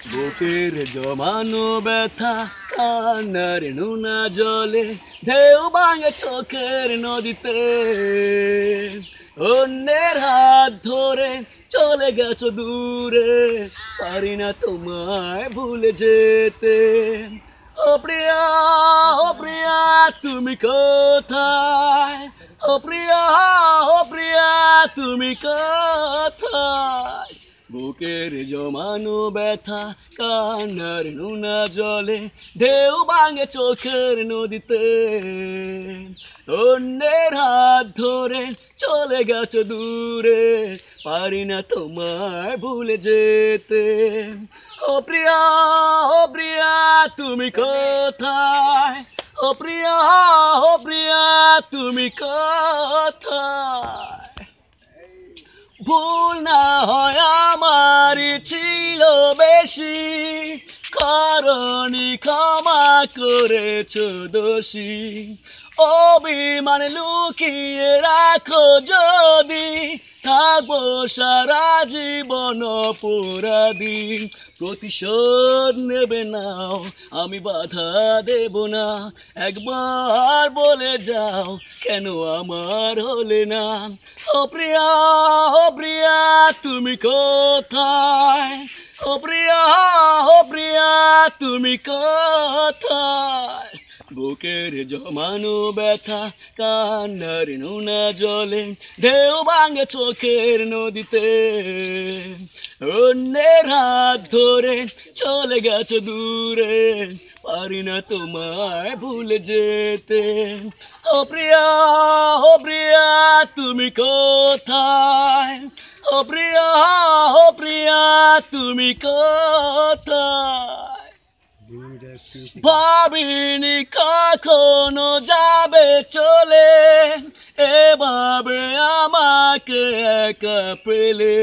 বুকের জমানো ব্যথা কান্নার নোনা জলে ঢেউ ভাঙে চোখের নদীতে। অন্যের হাত ধরে চলে গেছো দূরে, পারি না তোমায় ভুলে যেতে। ও প্রিয়া তুমি কোথায়? ও প্রিয়া তুমি কোথায়? বুকের জমানো ব্যথা কান্নার নোনা জলে ঢেউ ভাঙে চোখের নদীতে। অন্যের হাত ধরে চলে গেছো দূরে, পারি না তোমায় ভুলে যেতে। ও প্রিয়া তুমি কোথায়? ও প্রিয়া তুমি কোথায়? ভুল না হয় আমারই ছিল বেশি, কারণই ক্ষমা করেছো দোষী। অভিমান লুকিয়ে রাখো যদি, থাকবো সারা জীবন অপরাধী। প্রতিশোধ নেবে নাও, আমি বাধা দেব না। একবার বলে যাও, কেন আমার হলে না? ও প্রিয়া তুমি কোথায়? ও প্রিয়া তুমি কোথায়? বুকের জমানো ব্যথা কান্নার নোনা জলে ঢেউ ভাঙে চোখের নদীতে। অন্যের হাত ধরে চলে গেছো দূরে, পারি না তোমায় ভুলে যেতে। ও প্রিয়া তুমি কোথায়? ও প্রিয়া তুমি কোথায়? ভাবিনি কখনো যাবে চলে, এভাবে আমাকে একা পেলে।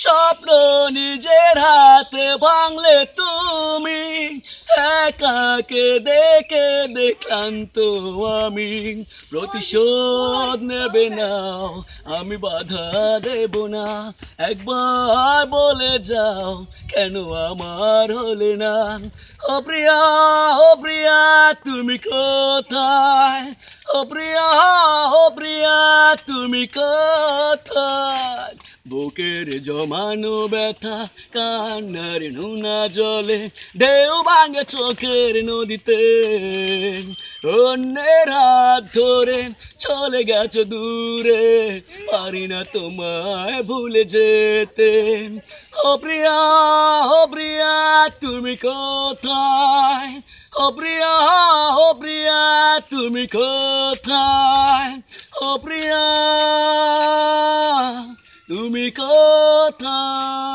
স্বপ্ন নিজের হাতে ভাঙলে তুমি, একাকে দেখে ক্লান্ত আমি। প্রতিশোধ নেবে নাও, আমি বাধা দেব না। একবার বলে যাও, কেন আমার হলে না? ও প্রিয়া তুমি কোথায়? ও প্রিয়া তুমি কোথায়? বুকের জমানো ব্যথা কান্নার নোনা জলে ঢেউ ভাঙে চোখের নদীতে। অন্যের হাত ধরে চলে গেছো দূরে, পারি না তোমায় ভুলে যেতে। ও প্রিয়া তুমি কোথায়? ও প্রিয়া তুমি কোথায়? ও প্রিয়া তুমি কোথায়?